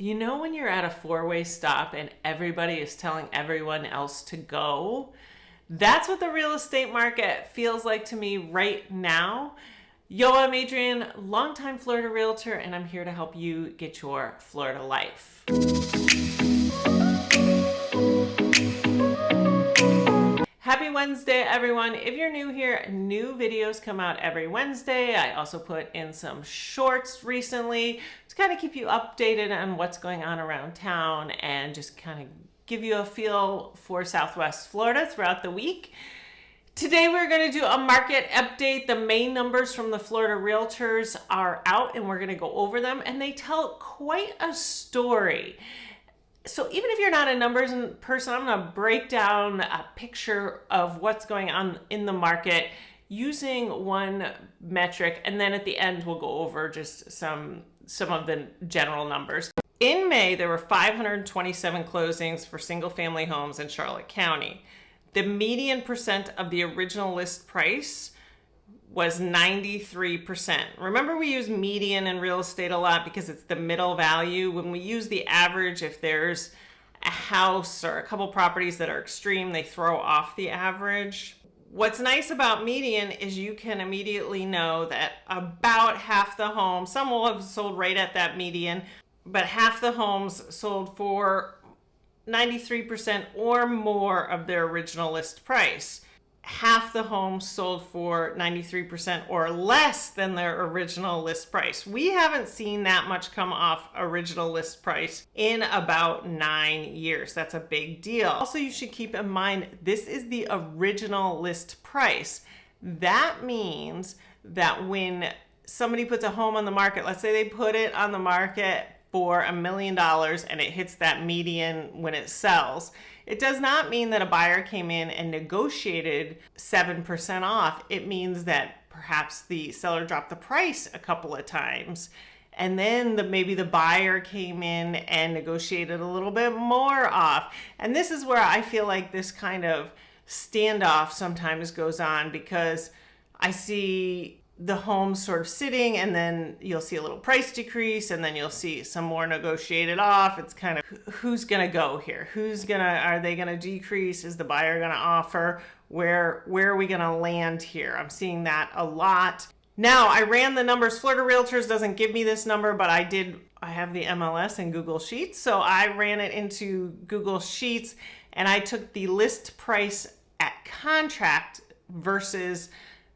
You know when you're at a four-way stop and everybody is telling everyone else to go? That's what the real estate market feels like to me right now. Yo, I'm Adrienne, longtime Florida Realtor, and I'm here to help you get your Florida life. Happy Wednesday, everyone. If you're new here, new videos come out every Wednesday. I also put in some shorts recently to kind of keep you updated on what's going on around town and just kind of give you a feel for Southwest Florida throughout the week. Today we're going to do a market update. The main numbers from the Florida Realtors are out and we're going to go over them, and they tell quite a story. So even if you're not a numbers person, I'm going to break down a picture of what's going on in the market using one metric, and then at the end we'll go over just some of the general numbers. In May, there were 527 closings for single-family homes in Charlotte County. The median percent of the original list price was 93%. Remember, we use median in real estate a lot because it's the middle value. When we use the average, if there's a house or a couple properties that are extreme, they throw off the average. What's nice about median is you can immediately know that about half the homes, some will have sold right at that median, but half the homes sold for 93% or more of their original list price. Half the homes sold for 93% or less than their original list price. We haven't seen that much come off original list price in about 9 years. That's a big deal. Also, you should keep in mind, this is the original list price. That means that when somebody puts a home on the market, let's say they put it on the market for $1 million and it hits that median when it sells, it does not mean that a buyer came in and negotiated 7% off. It means that perhaps the seller dropped the price a couple of times, and then maybe the buyer came in and negotiated a little bit more off. And this is where I feel like this kind of standoff sometimes goes on, because I see the home sort of sitting, and then you'll see a little price decrease, and then you'll see some more negotiated off. It's kind of who's gonna go here? Are they gonna decrease? Is the buyer gonna offer? Where are we gonna land here? I'm seeing that a lot. Now, I ran the numbers. Florida Realtors doesn't give me this number, but I have the MLS and Google Sheets, so I ran it into Google Sheets, and I took the list price at contract versus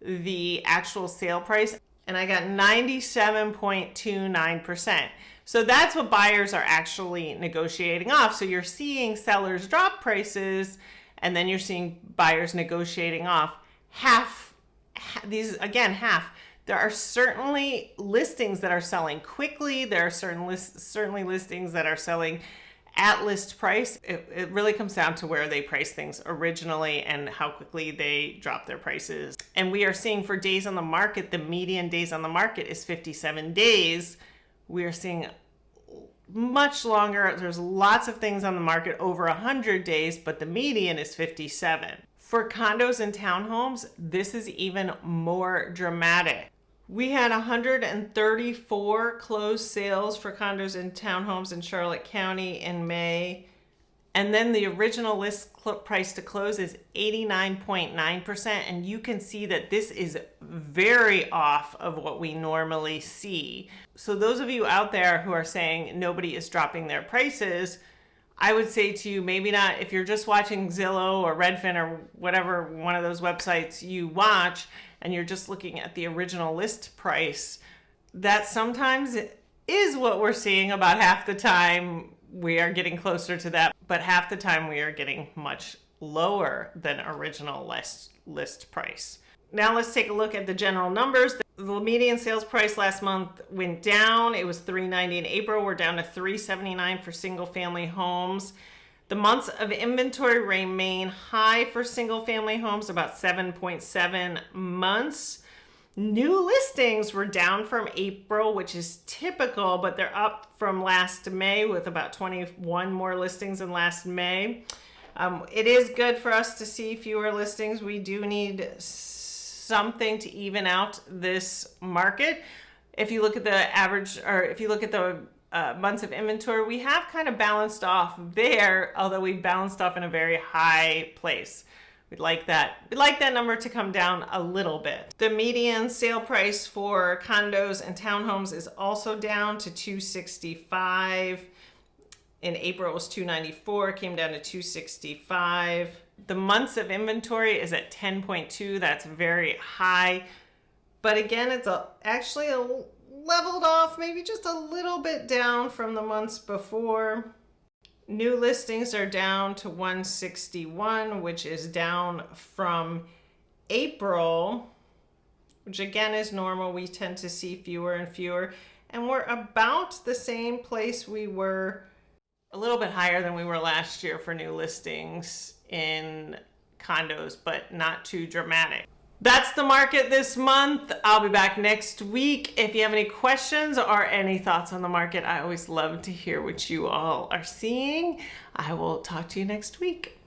the actual sale price, and I got 97.29%. So that's what buyers are actually negotiating off. So you're seeing sellers drop prices, and then you're seeing buyers negotiating off half. Half. There are certainly listings that are selling quickly. There are certainly listings that are selling at list price. It really comes down to where they price things originally and how quickly they drop their prices. And we are seeing for days on the market, the median days on the market is 57 days. We are seeing much longer. There's lots of things on the market over 100 days, but the median is 57. For condos and townhomes, this is even more dramatic. We had 134 closed sales for condos and townhomes in Charlotte County in May. And then the original list price to close is 89.9%. And you can see that this is very off of what we normally see. So those of you out there who are saying nobody is dropping their prices, I would say to you, maybe not if you're just watching Zillow or Redfin or whatever one of those websites you watch, and you're just looking at the original list price. That sometimes is what we're seeing. About half the time we are getting closer to that, but half the time we are getting much lower than original list price. Now let's take a look at the general numbers. The median sales price last month went down. It was $390 in April. We're down to $379 for single family homes. The months of inventory remain high for single family homes, about 7.7 months. New listings were down from April, which is typical, but they're up from last May with about 21 more listings than last May. It is good for us to see fewer listings. We do need something to even out this market. If you look at the average, or if you look at the months of inventory, we have kind of balanced off there, although we balanced off in a very high place. We'd like that number to come down a little bit. The median sale price for condos and townhomes is also down to $265. In April it was $294, came down to $265. The months of inventory is at 10.2. That's very high. But again, it's actually leveled off, maybe just a little bit down from the months before. New listings are down to 161, which is down from April, which again is normal. We tend to see fewer and fewer. And we're about the same place we were, a little bit higher than we were last year for new listings in condos, but not too dramatic. That's the market this month. I'll be back next week. If you have any questions or any thoughts on the market, I always love to hear what you all are seeing. I will talk to you next week.